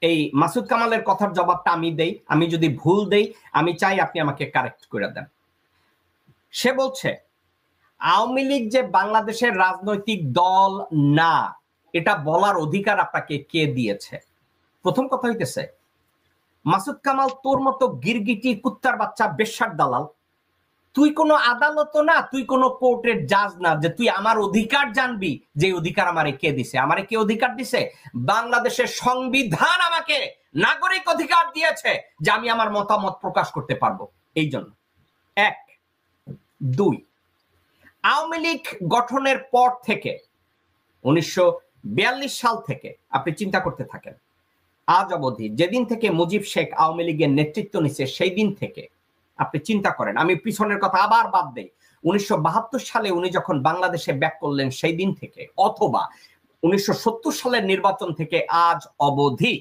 এই মাসুদ কামালের কথার জবাবটা আমি দেই, আমি যদি ভুল দেই আমি চাই আপনি আমাকে কারেক্ট করে দেন। সে বলছে আওয়ামী লীগ যে বাংলাদেশের রাজনৈতিক দল না, এটা বলার অধিকার আপনাকে কে দিয়েছে? প্রথম কথা হইতেছে, মাসুদ কামাল তোর মতো গিরগিটি কুত্তার বাচ্চা বেশ্যার দালাল, তুই কোনো আদালত না, তুই কোনো কোর্টের জাজ না যে তুই আমার অধিকার জানবি, যে অধিকার আমারে কে দিছে? আমারে কে অধিকার দিছে? বাংলাদেশের সংবিধান আমাকে নাগরিক অধিকার দিয়েছে যে আমি আমার মতামত প্রকাশ করতে পারবো। এই জন্য এক। দুই, আওয়ামী লীগ গঠনের পর থেকে 1942 সাল থেকে আপনি চিন্তা করতে থাকেন, আজ অবধি যেদিন থেকে মুজিব শেখ আওয়ামী লীগের নেতৃত্ব নিচ্ছে সেই দিন থেকে আপনি চিন্তা করেন, আমি পিছনের কথা আবার বাদ দেই, 1972 সালে উনি যখন বাংলাদেশে ব্যাক করলেন সেই দিন থেকে, অথবা 1970 সালের নির্বাচন থেকে আজ অবধি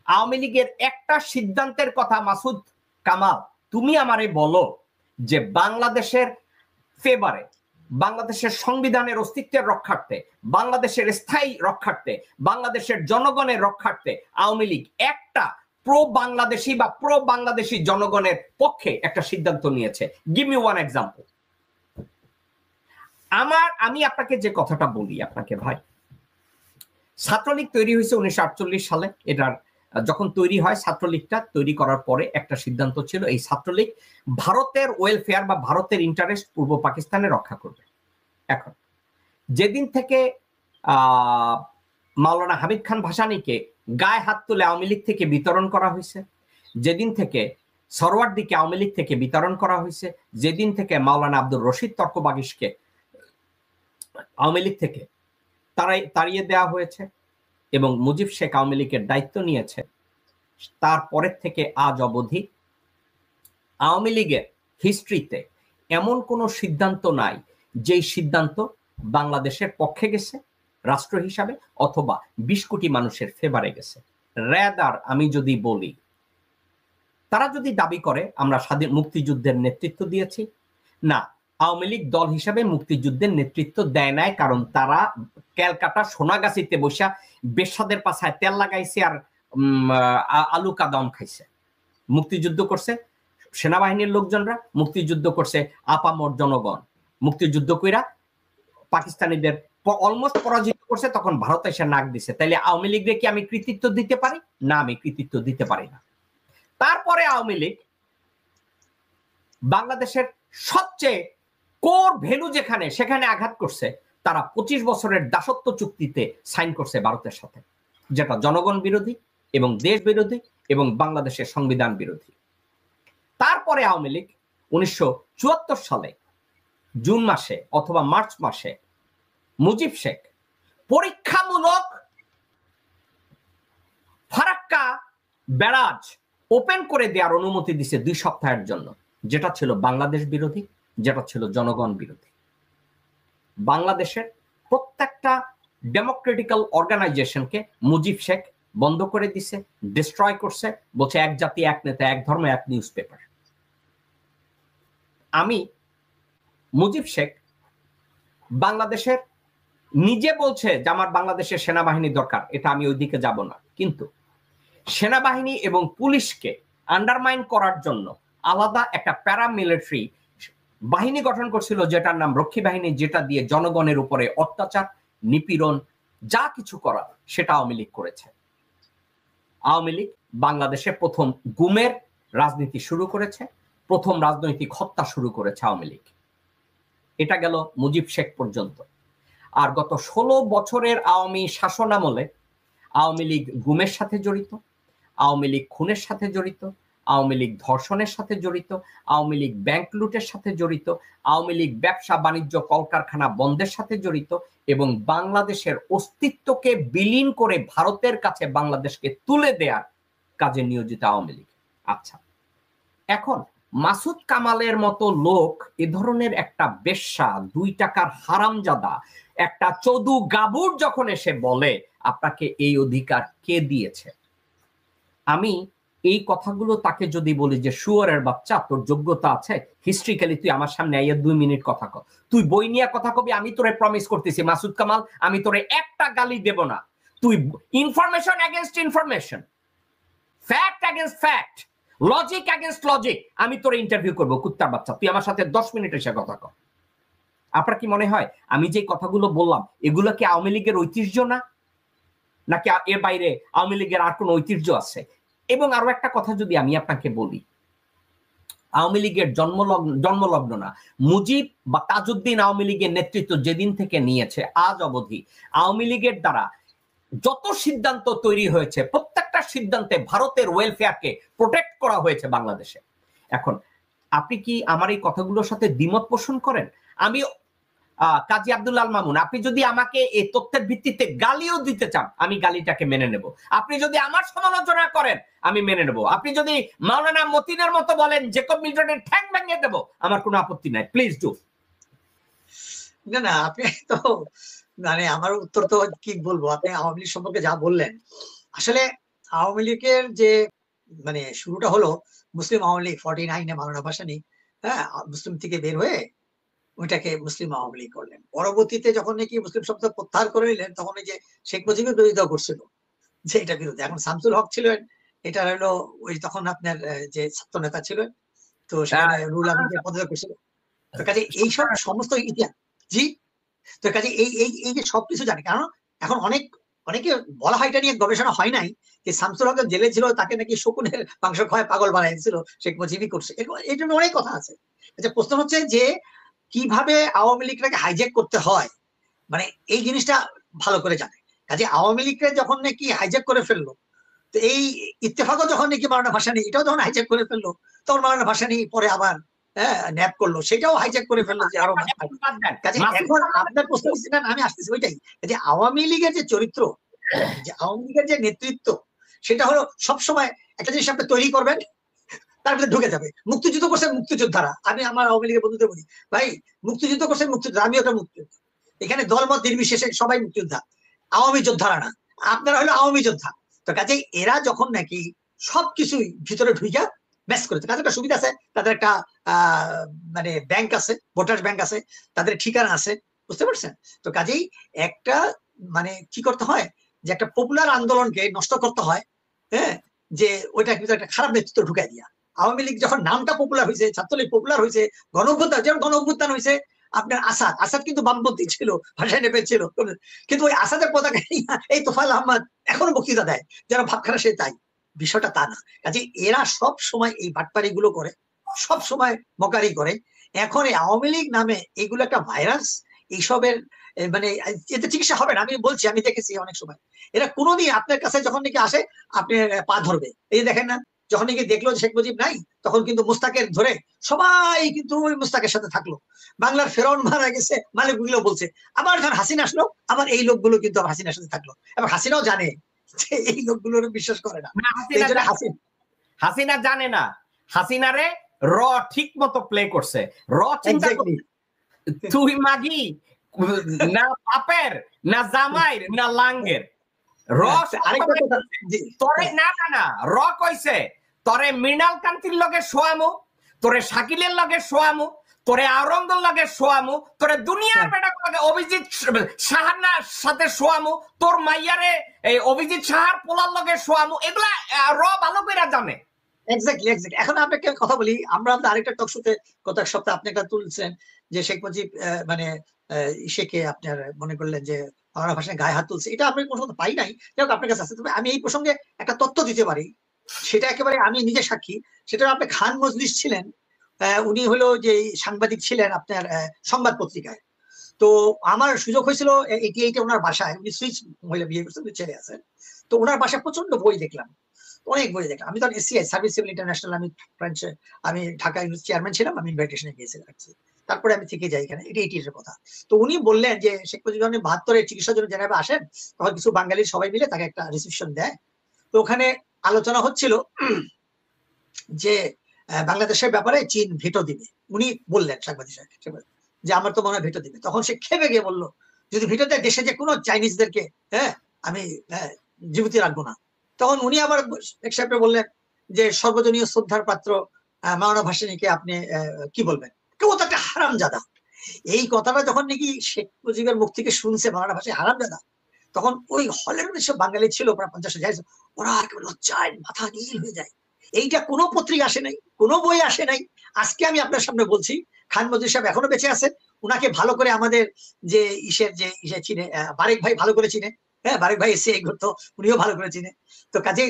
আওয়ামী লীগের একটা সিদ্ধান্তের কথা মাসুদ কামাল তুমি আমারে বলো যে বাংলাদেশের ফেভারে, বাংলাদেশের সংবিধানের অস্তিত্বের রক্ষার্থে, বাংলাদেশের স্থায়ী রক্ষার্থে, বাংলাদেশের জনগণের রক্ষার্থে আওয়ামী লীগ একটা প্রো বাংলাদেশি বা প্রো বাংলাদেশি জনগণের পক্ষে একটা সিদ্ধান্ত নিয়েছে? Give me one example. আমি আপনাকে যে কথাটা বলি আপনাকে ভাই, ছাত্রলীগ তৈরি হয়েছে 1948 সালে। এটার যখন তৈরি হয়, ছাত্রলীগটা তৈরি করার পরে একটা সিদ্ধান্ত ছিল এই ছাত্রলীগ ভারতের ওয়েলফেয়ার বা ভারতের ইন্টারেস্ট পূর্ব পাকিস্তানে রক্ষা করবে। এখন যেদিন থেকে মাওলানা হামিদ খান ভাসানীকে গায়ে হাত তুলে আওয়ামী লীগ থেকে বিতরণ করা হয়েছে, যেদিন থেকে সরওয়ার্দিকে আওয়ামী লীগ থেকে বিতরণ করা হয়েছে, যেদিন থেকে মাওলানা আব্দুর রশিদ তর্কবাগিশকে আওয়ামী লীগ থেকে তাড়িয়ে দেওয়া হয়েছে এবং মুজিব শেখ আওয়ামী লীগের দায়িত্ব নিয়েছে, তারপরের থেকে আজ অবধি আওয়ামী লীগের হিস্ট্রিতে এমন কোনো সিদ্ধান্ত নাই যেই সিদ্ধান্ত বাংলাদেশের পক্ষে গেছে রাষ্ট্র হিসাবে অথবা 20 কোটি মানুষের ফেভারে গেছে। রেদার আমি যদি বলি, তারা যদি দাবি করে আমরা স্বাধীন মুক্তিযুদ্ধের নেতৃত্ব দিয়েছি, না, আওয়ামী লীগ দল হিসাবে মুক্তিযুদ্ধের নেতৃত্ব দেয় নাই, কারণ তারা ক্যালকাটা সোনাগাছিতে বসা বেশ্যাদের পাছায় তেল লাগাইছে আর আলু কাদম খাইছে। মুক্তিযুদ্ধ করছে সেনাবাহিনীর লোকজনরা, মুক্তিযুদ্ধ করছে আপামর জনগণ, মুক্তিযুদ্ধ কইরা পাকিস্তানিদের অলমোস্ট পরাজিত করছে, তখন ভারত এসে নাক দিছে। তাইলে আওয়ামী লীগকে কি আমি কৃতিত্ব দিতে পারি? না, আমি কৃতিত্ব দিতে পারি না। তারপরে আওয়ামী লীগ বাংলাদেশের সবচেয়ে কোর ভ্যালু যেখানে সেখানে আঘাত করছে, তারা 25 বছরের দাসত্ব চুক্তিতে সাইন করছে ভারতের সাথে, যেটা জনগণ বিরোধী এবং দেশ বিরোধী এবং বাংলাদেশের সংবিধান বিরোধী। তারপরে আওয়ামী লীগ 1974 সালে জুন মাসে অথবা মার্চ মাসে মুজিব শেখ পরীক্ষামূলক ফারাক্কা ব্যারাজ ওপেন করে দেওয়ার অনুমতি দিছে 2 সপ্তাহের জন্য, যেটা ছিল বাংলাদেশ বিরোধী, যেটা ছিল জনগণ বিরোধী। বাংলাদেশের প্রত্যেকটা ডেমোক্রেটিক্যাল অর্গানাইজেশনকে মুজিব শেখ বন্ধ করে দিছে, ডিস্ট্রয় করছে, বলছে এক জাতি এক নেতা এক ধর্ম এক নিউজ পেপার। আমি মুজিব শেখ বাংলাদেশের নিজে বলছে যে আমার বাংলাদেশের সেনাবাহিনী দরকার, এটা আমি ওইদিকে যাব না, কিন্তু সেনাবাহিনী এবং পুলিশকে আন্ডারমাইন করার জন্য আলাদা একটা প্যারামিলিটারি বাহিনী গঠন করছিল, যেটার নাম রক্ষী বাহিনী, যেটা দিয়ে জনগণের উপরে অত্যাচার নিপীড়ন যা কিছু করা সেটা আওয়ামী লীগ করেছে। আওয়ামী লীগ বাংলাদেশে প্রথম গুমের রাজনীতি শুরু করেছে, প্রথম রাজনৈতিক হত্যা শুরু করেছে আওয়ামী লীগ। এটা গেল মুজিব শেখ পর্যন্ত। আর গত 16 বছরের আওয়ামী শাসনামলে আওয়ামী লীগ গুমের সাথে জড়িত, আওয়ামী লীগ খুনের সাথে জড়িত, আওয়ামী লীগ ধর্ষণের সাথে জড়িত, আওয়ামী লীগ ব্যাংক লুটের সাথে জড়িত, আওয়ামী লীগ ব্যবসা বাণিজ্য কলকারখানা বন্ধের সাথে জড়িত এবং বাংলাদেশের অস্তিত্বকে বিলীন করে ভারতের কাছে বাংলাদেশকে তুলে দেওয়ার কাজে নিয়োজিত আওয়ামী লীগ। আচ্ছা, এখন মাসুদ কামালের মতো লোক এ ধরনের একটা বেশ্যা, 2 টাকার হারামজাদা, একটা চৌদু গাবুর যখন এসে বলে আপনাকে এই অধিকার কে দিয়েছে, আমি এই কথাগুলো তাকে যদি বলি যে শুয়োরের বাচ্চা, তোর যোগ্যতা আছে, হিস্ট্রিক্যালি তুই আমার সামনে আইয়া 2 মিনিট কথা কর, তুই বই নিয়ে কথা কবি, আমি তোরে প্রমিস করতেছি মাসুদ কামাল, আমি তোরে একটা গালি দেব না। তুই information against information, fact against fact, logic against logic, আমি তোর ইন্টারভিউ করবো কুত্তার বাচ্চা, তুই আমার সাথে 10 মিনিট এসে কথা কর। আপনার কি মনে হয় আমি যে কথাগুলো বললাম এগুলো কি আওয়ামী লীগের ঐতিহ্য না, নাকি এর বাইরে আওয়ামী লীগের আর কোন ঐতিহ্য আছে? এবং আরো একটা কথা যদি আমি আপনাকে বলি, আওয়ামী লীগের জন্মলগ্ন না, মুজিব বা তাজউদ্দিন আওয়ামী লীগের নেতৃত্ব যেদিন থেকে নিয়েছে আজ অবধি আওয়ামী লীগের দ্বারা যত সিদ্ধান্ত তৈরি হয়েছে প্রত্যেকটা সিদ্ধান্তে ভারতের ওয়েলফেয়ারকে প্রোটেক্ট করা হয়েছে বাংলাদেশে। এখন আপনি কি আমার এই কথাগুলোর সাথে দ্বিমত পোষণ করেন? আমি কাজী আব্দুল আল মামুন, আপনি যদি আমাকে এই তথ্যের ভিত্তিতে গালিও দিতে চান আমি গালিটাকে মেনে নেব, আপনি যদি আমার সমালোচনা করেন আমি মেনে নেব, আপনি যদি মাওলানা মতিনের মতো বলেন জেকব মিল্টনের ঠ্যাং ভেঙে দেব, আমার কোনো আপত্তি নাই, প্লিজ ডু। না না, আপনি তো মানে আমার উত্তর তো কি বলবো, আপনি আওয়ামী লীগ সম্পর্কে যা বললেন, আসলে আওয়ামী লীগের যে মানে শুরুটা হলো মুসলিম আওয়ামী লীগ 49-এ মাওলানা ভাসানী মুসলিম থেকে বের হয়ে ওইটাকে মুসলিম আওয়ামী লীগ করলেন। পরবর্তীতে যখন নাকি মুসলিম শব্দ প্রত্যাহার করে নিলেন তখন এই যে শেখ মুজিবের বিরোধিতা করছিল যে এটা বিরোধী, এখন শামসুল হক ছিলেন এটা হলো ওই তখন আপনার যে ছাত্র নেতা ছিলেন, তো সেখানে রুল আমিনকে পদত্যাগ করছিল। তো কাজে এইসব সমস্ত ইতিহাস, জি, তো কাজে এই যে সবকিছু জানে, কারণ এখন অনেকে বলা হয় এটা নিয়ে গবেষণা হয় নাই যে শামসুল হক জেলে ছিল তাকে নাকি শকুনের মাংস খাওয়ায় পাগল বানাই দিয়েছিল শেখ মুজিবই করছে, এই জন্য অনেক কথা আছে। আচ্ছা, প্রশ্ন হচ্ছে যে কিভাবে আওয়ামী লীগটাকে হাইজ্যাক করতে হয়, মানে এই জিনিসটা ভালো করে জানে। কাজে আওয়ামী লীগকে যখন নাকি হাইজ্যাক করে ফেললো, তো এই ইত্তেফাকও যখন নাকি মাওলানা ভাসানী এটাও যখন হাইজ্যাক করে ফেললো, তখন মাওলানা ভাসানী পরে আবার ন্যাপ করলো, সেটাও হাইজ্যাক করে ফেললো যে আরো। কাজে এখন আপনার প্রশ্ন আমি আসতেছি ওইটাই, যে আওয়ামী লীগের যে চরিত্র, যে আওয়ামী লীগের যে নেতৃত্ব, সেটা হলো সবসময় একটা জিনিস আপনি তৈরি করবেন তার ভিতরে ঢুকে যাবে। মুক্তিযুদ্ধ করছে মুক্তিযোদ্ধারা, আমি আমার আওয়ামী লীগের বন্ধুদের বলি ভাই মুক্তিযুদ্ধ করছে মুক্তিযোদ্ধা, আমিও একটা মুক্তিযোদ্ধা, এখানে দলমত নির্বিশেষে সবাই মুক্তিযোদ্ধা, আওয়ামী যোদ্ধারা না, আপনারা হলো আওয়ামী যোদ্ধা। তো কাজেই এরা যখন নাকি সবকিছুই ভিতরে ঢুইকা ম্যাচ করেছে, তাদের একটা সুবিধা আছে, তাদের একটা মানে ব্যাংক আছে, ভোটার ব্যাংক আছে, তাদের ঠিকানা আছে, বুঝতে পারছেন? তো কাজেই একটা মানে কি করতে হয় যে একটা পপুলার আন্দোলনকে নষ্ট করতে হয়, যে ওইটার ভিতরে একটা খারাপ নেতৃত্ব ঢুকাই দিয়া। আওয়ামী লীগ যখন নামটা পপুলার হয়েছে, ছাত্রলীগ পপুলার হয়েছে, গণ অভ্যুত্থান, যেমন গণ অভ্যুত্থান হয়েছে আপনার আসাদ কিন্তু বামপন্থী ছিল, ভাষায় নেপে ছিল, কিন্তু ওই আসাদের পতাকা এই তোফায়েল আহমদ এখনো বক্তৃতা দেয়, যারা ভাবখানা সে তাই, বিষয়টা তা না। কাজে এরা সব সময় এই বাটপারি গুলো করে, সব সময় মকারি করে। এখন এই আওয়ামী লীগ নামে এগুলো একটা ভাইরাস, এইসবের মানে এতে চিকিৎসা হবে না, আমি বলছি, আমি দেখেছি অনেক সময় এরা কোনোদিন আপনার কাছে যখন নাকি আসে আপনি পা ধরবে। এই দেখেন না, যখন নাকি দেখলো শেখ মুজিব নাই তখন কিন্তু মুস্তাকের ধরে সবাই কিন্তু ওই মুস্তাকের সাথে থাকলো, বাংলার ফেরাউন মারা গেছে মালিক গুলো বলছে, আবার যখন হাসিনা আসলো আবার এই লোকগুলো কিন্তু হাসিনার সাথে থাকলো, এবং হাসিনাও জানে যে এই লোকগুলোর বিশ্বাস করে না। হাসিনা জানে না, হাসিনারে র ঠিক মতো প্লে করছে। র চিন্তা তুই মাগি না বাপের না জামাইর না লাঙ্গের, তোরে না না না র কইছে তোরে মৃণাল কান্তির লগে শোয়ামু, তোরে শাকিলের লগে শোয়ামু, তোরে আওরঙ্গের লগে শোয়ামু, তোরে দুনিয়ার বেটা লগে অভিজিৎ সাহার সাথে শোয়ামু, তোর মাইয়ারে এই অভিজিৎ সাহার পোলার লগে শোয়ামু, এগুলা র ভালো করে জানে। এক্স্যাক্টলি। এখন আপনাকে কথা বলি, আমরা আরেকটা টক শোতে গত এক সপ্তাহে আপনি একটা তুলছেন যে শেখ মুজিব মানে ইসেকে আপনার মনে করলেন যে বাংলা ভাষায় গায়ে হাত তুলছে, এটা আমি কোনো সময় পাই নাই, যাই হোক আপনার কাছে আছে। তবে আমি এই প্রসঙ্গে একটা তথ্য দিতে পারি, সেটা একেবারে আমি নিজে সাক্ষী। সেটা আপনি খান মজলিস ছিলেন, উনি হলো যে সাংবাদিক ছিলেন আপনার সংবাদ পত্রিকায়। তো আমার সুযোগ হয়েছিল 88-এ ওনার বাসায়, উনি সুইচ মহিলা বিয়ে করছেন, ছেলে আছেন, তো ওনার বাসায় প্রচন্ড বই দেখলাম, অনেক বই দেখলাম। আমি তখন এসিআই সার্ভিস সিভিল ইন্টারন্যাশনাল, আমি ঢাকা ইউনিভার্সিটি চেয়ারম্যান ছিলাম, আমি ইনভাইটেশনে গিয়েছিলাম, তারপরে আমি থেকে যাই এখানে, এটা 80 এর কথা। তো উনি বললেন যে শেখ মুজিব 72-এর চিকিৎসার জন্য জেনেভা আসেন, তখন কিছু বাঙালির সবাই মিলে তাকে একটা রিসেপশন দেয়। তো ওখানে আলোচনা হচ্ছিল যে বাংলাদেশের ব্যাপারে চীন ভেটো দিবে। উনি বললেন সাংবাদিক যে আমার তো মনে হয় ভেটো দিবে। তখন সে খেপে গিয়ে বললো যদি ভেটো দেয় দেশে যে কোনো চাইনিজদেরকে আমি জীবিত রাখবো না। তখন উনি আবার এক সাহেব বললেন যে সর্বজনীয় শ্রদ্ধার পাত্র মাওলানা ভাসানীকে আপনি কি বলবেন, কেউ তো একটা হারামজাদা। এই কথাটা যখন নাকি শেখ মুজিবের মুখ থেকে শুনছে মাওলানা ভাসানী হারামজাদা, তখন ওই হলের যেসব বাঙালি ছিল প্রায় 50 ওরা একেবারে লজ্জায় মাথা নীল হয়ে যায়। এইটা কোনো পত্রিকা আসে নাই, কোনো বই আসে নাই। আজকে আমি আপনার সামনে বলছি, খান মজুর সাহেব এখনো বেঁচে আছে, উনাকে ভালো করে আমাদের যে ইসে চিনে, বারেক ভাই ভালো করে চিনে। হ্যাঁ, বারেক ভাই এসে ঘুরতো, উনিও ভালো করে চিনে। তো কাজে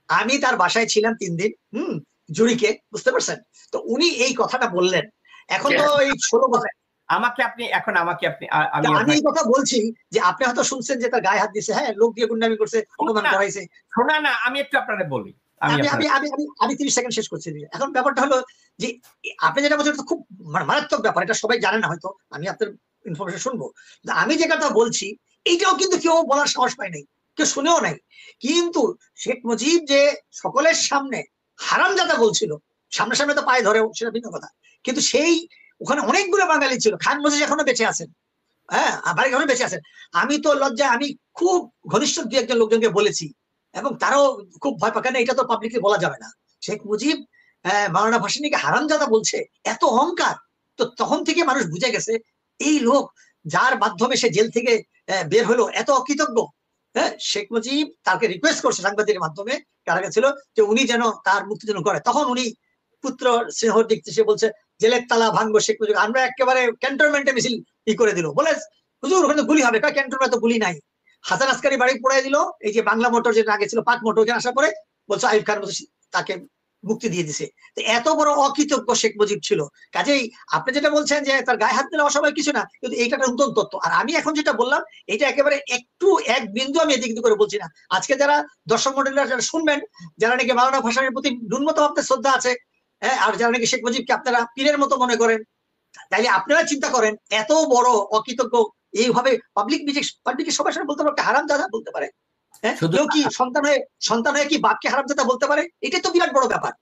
আমি তার বাসায় ছিলাম 3 দিন, জুরিকে, বুঝতে পারছেন? তো উনি এই কথাটা বললেন। এখন তো এই 16 বছর আমাকে আপনি আমি এই কথা বলছি যে আপনি হয়তো শুনছেন যে তার গায়ে হাত দিছে, হ্যাঁ, লোক দিয়ে গুন্ডামি করছে, অপমান করাইছে। শোনা না, আমি একটু আপনাদের বলি, আমি 30 সেকেন্ড শেষ করছি। এখন ব্যাপারটা হলো যে আপনি যেটা বলছেন খুব মারাত্মক ব্যাপার, এটা সবাই জানে না হয়তো, আমি আপনার ইনফরমেশন শুনবো। আমি যে কথা বলছি এইটাও কিন্তু কেউ বলার সাহস পায় নাই, কেউ শুনেও নাই। কিন্তু শেখ মুজিব যে সকলের সামনে হারামজাদা বলছিল, সামনে তো পায়ে ধরেও, সেটা ভিন্ন কথা। কিন্তু সেই ওখানে অনেকগুলো বাঙালি ছিল, খান মুজিব এখনো বেঁচে আছেন, হ্যাঁ, বাড়ি এখনো বেঁচে আছেন। আমি তো লজ্জায় আমি খুব ঘনিষ্ঠ 2-1 জন লোকজনকে বলেছি, এবং তারাও খুব ভয় পায়, এটা তো পাবলিকলি বলা যাবে না। শেখ মুজিব মাওলানা ভাসানীকে হারামজাদা বলছে, এত অহংকার। তো তখন থেকে মানুষ বুঝে গেছে এই লোক যার মাধ্যমে সে জেল থেকে বের হলো এত অকৃতজ্ঞ। হ্যাঁ, শেখ মুজিব তাকে রিকোয়েস্ট করছে সাংবাদিকের মাধ্যমে, কারা ছিল, যে উনি যেন তার মুক্তি যেন করে। তখন উনি পুত্র স্নেহর দিক সে বলছে জেলের তালা ভাঙবো শেখ মুজিব, আমরা একেবারে ক্যান্টনমেন্টে মিছিল করে দিল, বলে হুজুর ওখানে গুলি হবে, ক্যান্টনমেন্টে তো গুলি নাই। হাসান আসকারি বাড়ি পড়াই দিল। এই যে বাংলা মোটর যেটা আগে ছিল পাক মোটর, ওখানে আসার পরে বলছে আইয়ুব খান তাকে মুক্তি দিয়ে দিছে। তো এত বড় অকৃতজ্ঞ শেখ মুজিব ছিল। কাজেই আপনি যেটা বলছেন যে তার গায়ে হাত দিলে অস্বাভাবিক কিছু না, কিন্তু এইটা নতুন তথ্য। আর আমি এখন যেটা বললাম এটা একেবারে একটু এক বিন্দু আমি এদিক করে বলছি না। আজকে যারা দর্শক মন্ডলীরা যারা শুনবেন, যারা নাকি মাওলানা ভাসানীর প্রতি ন্যূনতম আপনার শ্রদ্ধা আছে, হ্যাঁ, আর যারা নাকি শেখ মুজিবকে আপনারা পীরের মতো মনে করেন, তাইলে আপনারা চিন্তা করেন এত বড় অকৃতজ্ঞ এইভাবে পাবলিকের সবার সামনে বলতে পারে হারামজাদা বলতে পারে। হ্যাঁ, কেউ কি সন্তান হয়ে কি বাপকে হারামজাদা বলতে পারে? এটা তো বিরাট বড় ব্যাপার।